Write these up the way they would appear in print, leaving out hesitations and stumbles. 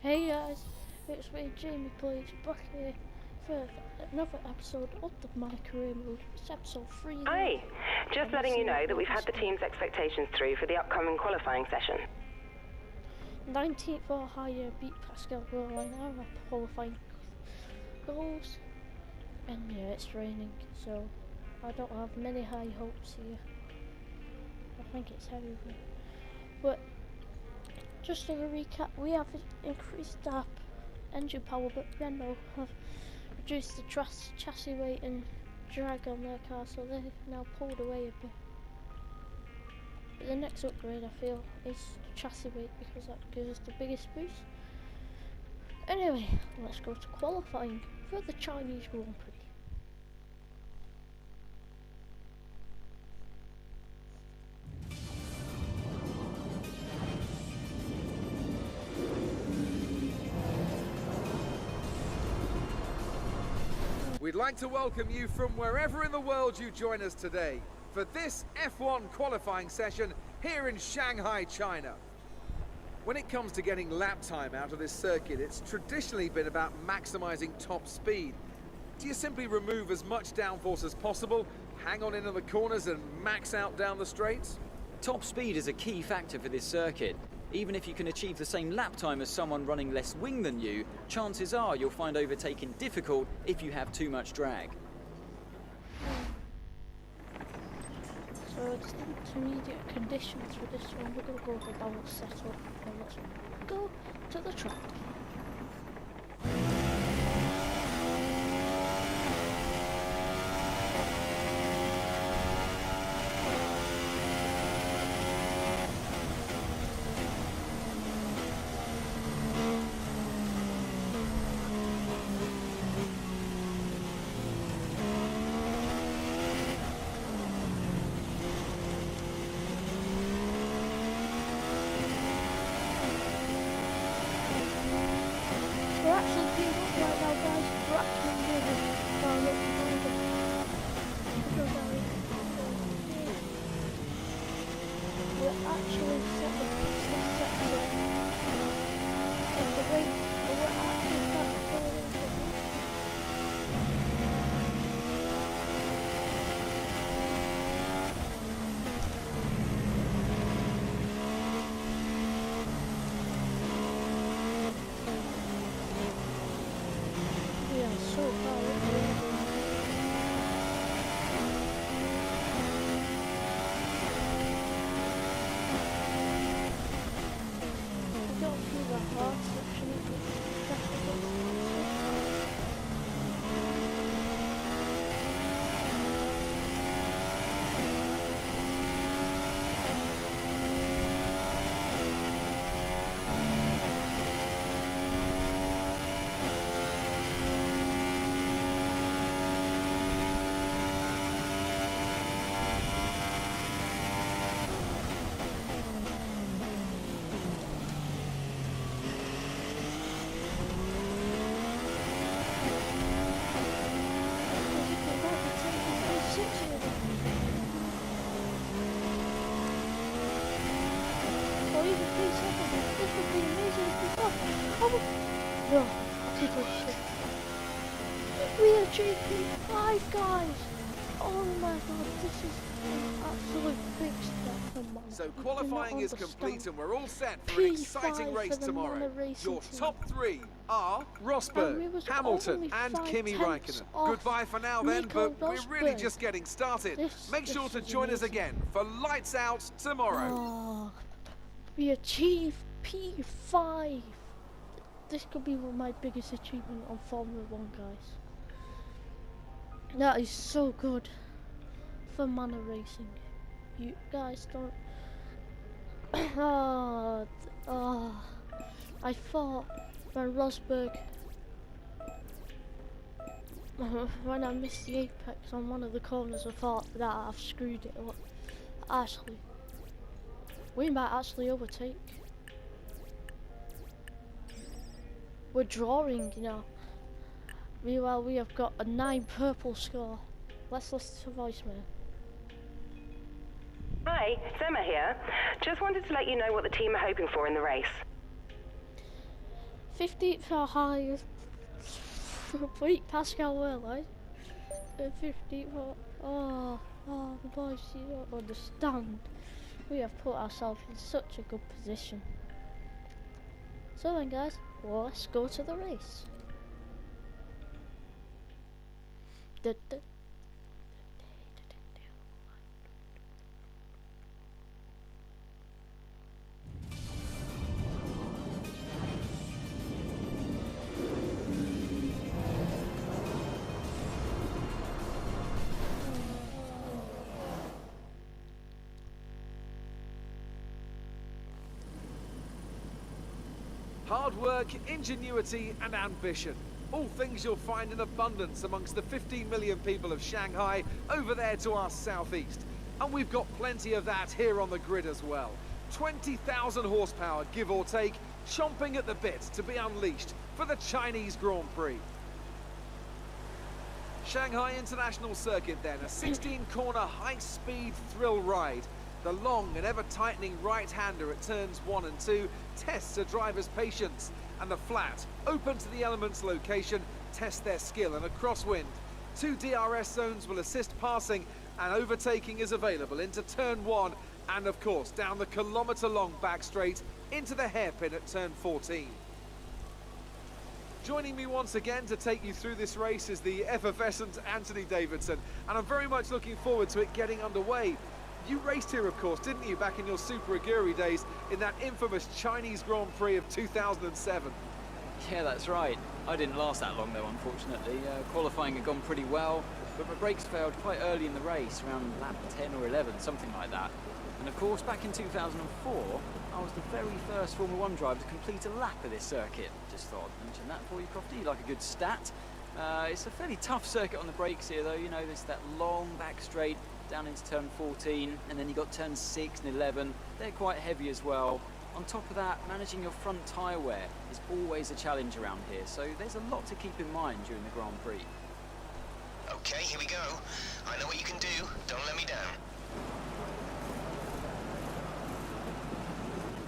Hey guys, it's me, Jamie Plays, back here for another episode of the My Career Mode. It's episode 3 now. Hi, just letting you know that we've had the team's expectations through for the upcoming qualifying session. 19th or higher beat Pascal Berlin our qualifying goals. And yeah, it's raining, so I don't have many high hopes here. I think it's heavy rain. But just as a recap, we have increased our engine power, but Renault have reduced the chassis weight and drag on their car, so they're now pulled away a bit. But the next upgrade, I feel, is chassis weight, because that gives us the biggest boost. Anyway, let's go to qualifying for the Chinese Grand Prix. We'd like to welcome you from wherever in the world you join us today for this F1 qualifying session here in Shanghai, China. When it comes to getting lap time out of this circuit, it's traditionally been about maximizing top speed. Do you simply remove as much downforce as possible, hang on into the corners and max out down the straights? Top speed is a key factor for this circuit. Even if you can achieve the same lap time as someone running less wing than you, chances are you'll find overtaking difficult if you have too much drag. So it's intermediate conditions for this one. We're going to go with a balance setup and let's go to the track. We're actually being right now, guys. We're actually moving down it behind us. We're actually setting of the race. We're actually starting to so far I don't feel the hard section of the No, we are GP5, guys! Oh my god, this is an absolute big step for Manor. So qualifying is complete and we're all set for an exciting race for the tomorrow. Manor racing Your team. top three are And we Rosberg, was Hamilton only and 5 Kimi tenths Räikkönen. off Goodbye for now then, Nico but we're really Rosberg. just getting started. Make sure to This join us is again for Lights Out tomorrow. Oh, we achieved P5. This could be my biggest achievement on Formula 1, guys. That is so good for Manor Racing. You guys don't... I thought when Rosberg... when I missed the apex on one of the corners, I thought that I've screwed it up. Actually, we might actually overtake. We're drawing, you know. Meanwhile, we have got a 9 purple score. Let's listen to voicemail. Hi, it's Emma here. Just wanted to let you know what the team are hoping for in the race. 15th our highest. Beat Pascal Wehrlein. 15th. Oh, the boys, you don't understand. We have put ourselves in such a good position. So then, guys, well, let's go to the race. Hard work, ingenuity and ambition. All things you'll find in abundance amongst the 15 million people of Shanghai over there to our southeast. And we've got plenty of that here on the grid as well. 20,000 horsepower, give or take, chomping at the bit to be unleashed for the Chinese Grand Prix. Shanghai International Circuit then, a 16-corner high-speed thrill ride. The long and ever-tightening right-hander at turns 1 and 2 tests a driver's patience, and the flat, open to the elements location, tests their skill in a crosswind. 2 DRS zones will assist passing, and overtaking is available into turn 1, and of course down the kilometre-long back straight into the hairpin at turn 14. Joining me once again to take you through this race is the effervescent Anthony Davidson, and I'm very much looking forward to it getting underway. You raced here, of course, didn't you, back in your Super Aguri days in that infamous Chinese Grand Prix of 2007? Yeah, that's right. I didn't last that long, though, unfortunately. Qualifying had gone pretty well, but my brakes failed quite early in the race, around lap 10 or 11, something like that. And of course, back in 2004, I was the very first Formula 1 driver to complete a lap of this circuit. Just thought I'd mention that for you, Crofty, like a good stat. It's a fairly tough circuit on the brakes here, though. You know, there's that long back straight down into turn 14, and then you got turns 6 and 11. They're quite heavy as well. On top of that, managing your front tyre wear is always a challenge around here, so there's a lot to keep in mind during the Grand Prix. Okay, here we go. I know what you can do. Don't let me down.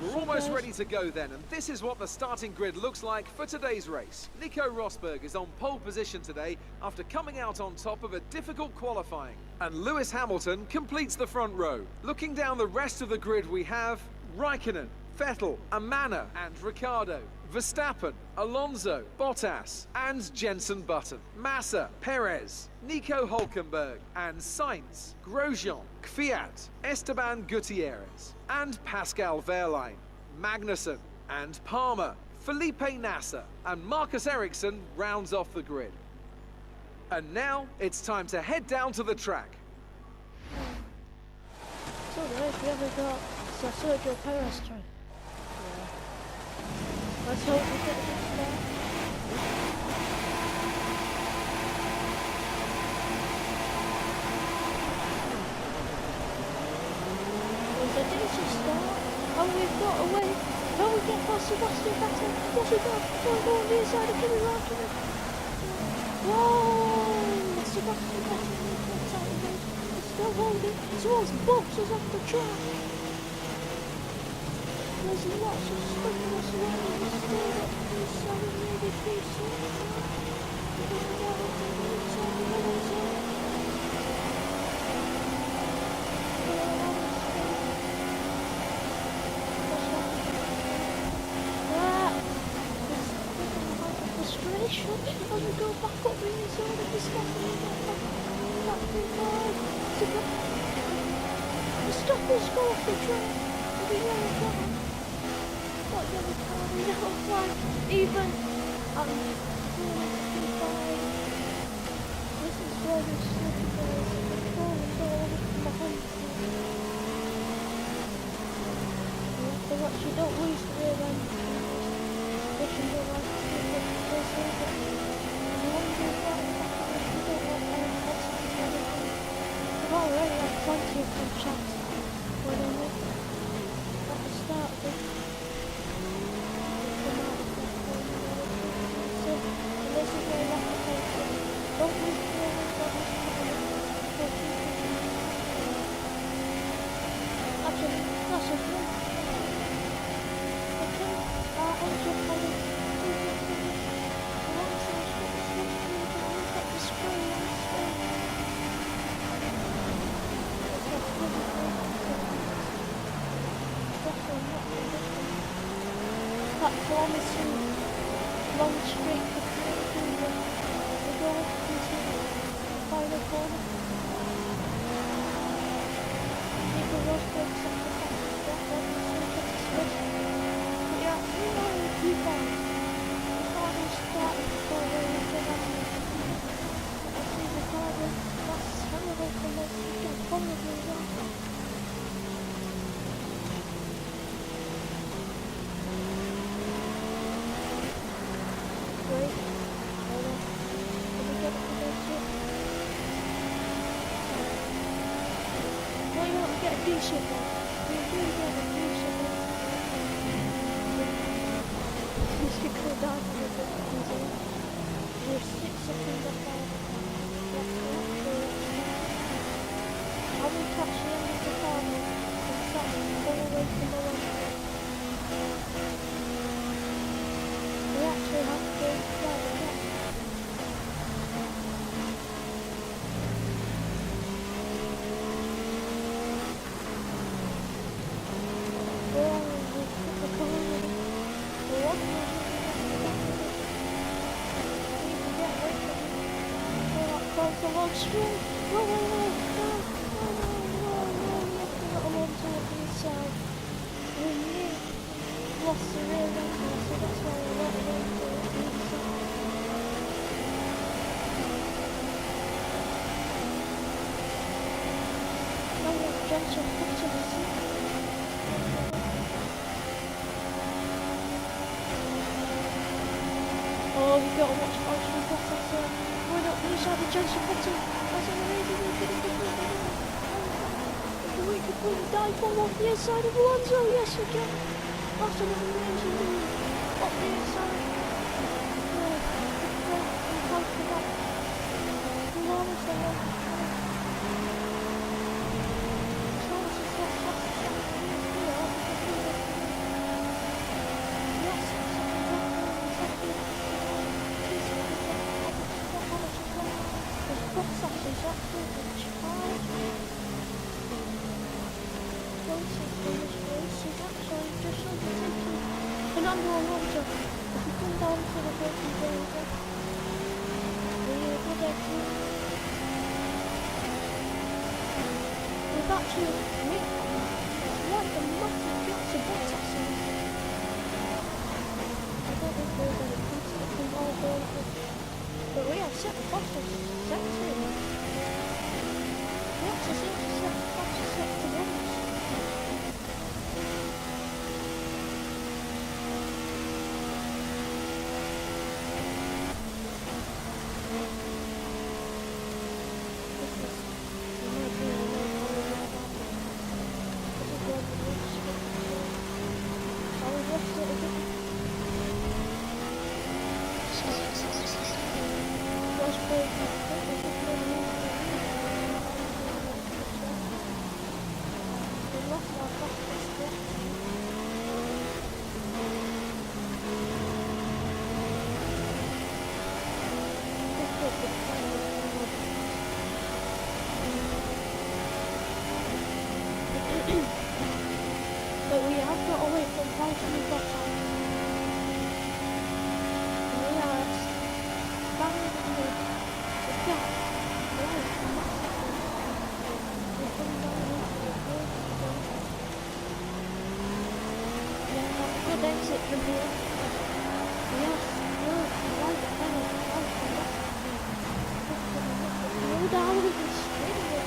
We're almost ready to go then, and this is what the starting grid looks like for today's race. Nico Rosberg is on pole position today after coming out on top of a difficult qualifying. And Lewis Hamilton completes the front row. Looking down the rest of the grid, we have Raikkonen, Vettel, Manor and Ricciardo, Verstappen, Alonso, Bottas and Jenson Button, Massa, Perez, Nico Hülkenberg and Sainz, Grosjean, Kvyat, Esteban Gutierrez and Pascal Wehrlein, Magnussen and Palmer, Felipe Nasser and Marcus Ericsson rounds off the grid. And now it's time to head down to the track. So guys, we haven't got Sergio Perez trying. Let's hope we get this now. There's a decent start, and we've got away. Now we get past Sebastian Vettel. What's he got? Oh, go on the inside and coming round to him. Whoa! Sebastian Vettel gets out of it. He's still holding. Someone's boxes off the track. There's lots of stuff in this world. It's so really decent. Frustration as we go back up in the zone of the Stephanie back the stoppers go off the track with the yellow flag. What yellow card? Yellow flag even and this is where the slippery goes and the ball is all behind so actually don't lose the rear end. They can go like this over. You want to go right back and you don't want anything. We've already had plenty of good shots when they were at the start of this. So this is where you have to take it. Don't lose the rear end. Actually, that's a good. Okay, engine Form is long straight between the goal into the final corner. People rush breaks up the fastest step, then the switch of the switch. But yeah, we are in the keeper. The cardinal started to go away with the rest. I see the cardinal. That's terrible for us. We can probably win. Great. Hold on. Let me get it to this shit. Well, you want to get a decent one. You do get a decent one. You should go down to the bit. You're 6 seconds up there. How we catch the end of the corner and start to pull away from the line. We actually have to go down the net. We're on the corner. We're on the we need to get away from it. We're not close to long string. Whoa, whoa, whoa, whoa, whoa, whoa, whoa. We have to get them onto the inside. We need lost the rear end, so that's why we're not going to the inside. Now we have Jensen Hudson to see. Oh, we've got to watch out for the process there. Going up the inside of Jensen Hudson. That's an amazing we could put a dive bomb off the inside of Alonso. Yes, we can. That's an amazing move. Off the inside. Fernando Alonso, if you come down to the broken area, we've actually made quite a massive gaps of Bottas in. I don't think there's any constant involved over it, but we have set Bottas second. We actually seem to set Bottas second once. But we have got away from fighting the Bottas. We are banging the gap right massively. We come down into the road. We have a good exit from here. We have good right ahead of no down with the straight away.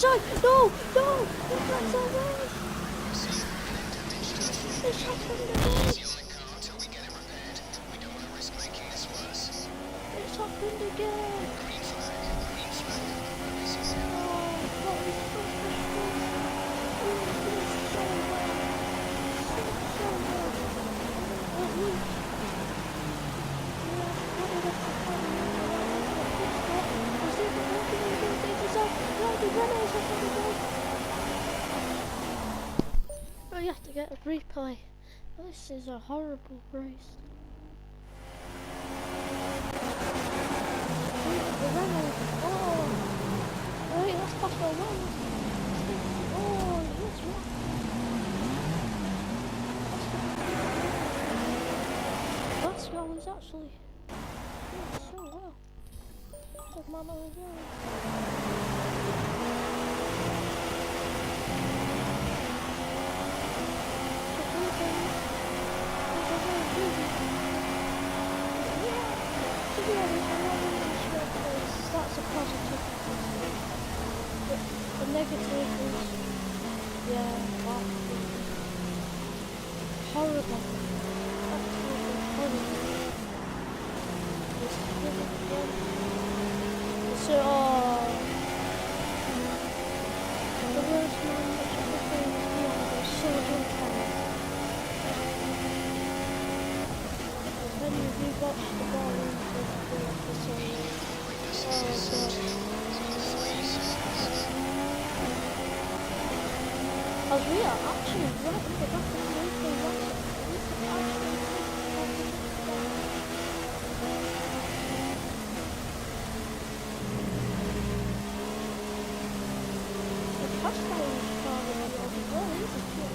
inside! No! No! That's our way! It's happened again! It's happened again! Oh, that is so frustrating. Oh, this is so well. So well. At least. Yeah, what did I find? Was it the working and doing things up? No, the runners are going to go. Oh, you have to get a replay. This is a horrible race. The runner. Oh! Wait, that's past our one. Oh, yes, right. Pascal is actually doing so well. Good Manor as well. That's a positive. The negative is, yeah, wow, horrible. Absolutely horrible. So, the worst man which I think is beyond is so unfair. When you rewatch the ball in the episode, as we are actually right at the back of the replay right. We can actually the Pascal is part of the overall, isn't it?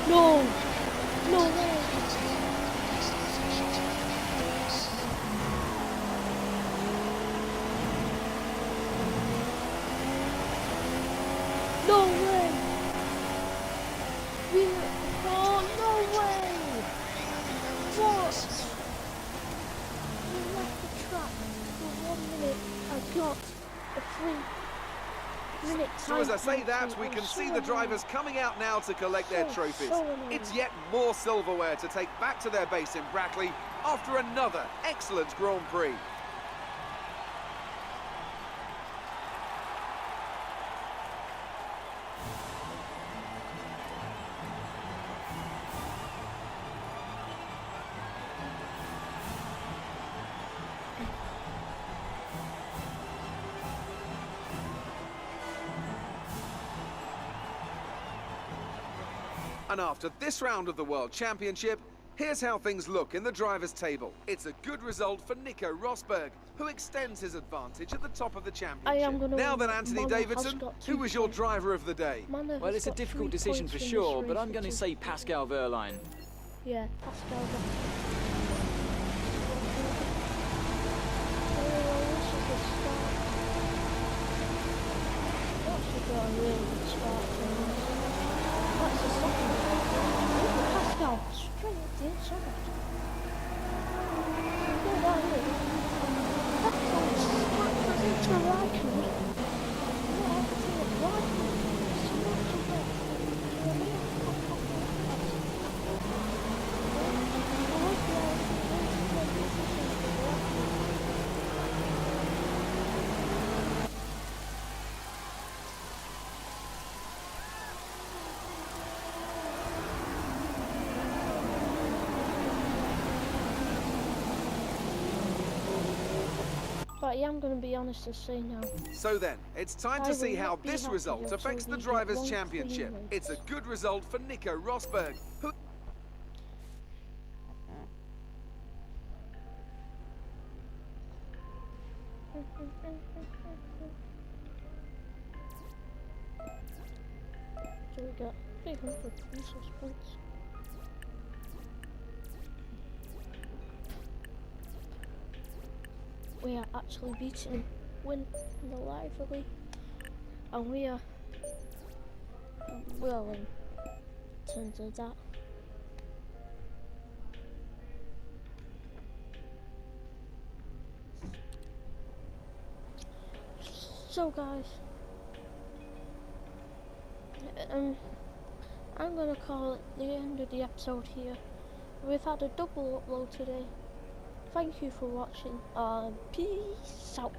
No! No way! No way! Oh, no way! What? We left the track for 1 minute. I got a 3-minute time. So as I say that, penalty. we can So see the drivers coming out now to collect their trophies. so annoying. It's yet more silverware to take back to their base in Brackley after another excellent Grand Prix. And after this round of the World Championship, here's how things look in the drivers' table. It's a good result for Nico Rosberg, who extends his advantage at the top of the championship. Now then, Anthony Davidson, who was your driver of the day? Well, it's a difficult decision for sure, but I'm going to say Pascal Wehrlein. Yeah, Pascal. Got a really good start. That's a second. Pascal straight at the inside. Go that way. Pascal smacked into the right hand. Yeah, to the right hand. Smacked it back. I am going to be honest and say now. So then, it's time I to see will how not be this happy result until affects the we get Drivers' one Championship. clean It's a good result for Nico Rosberg, who... So we got 300 resource points. We are actually beating him, win in the lively, and we are well in terms of that. So guys, I'm gonna call it the end of the episode here. We've had a double upload today. Thank you for watching. Peace out.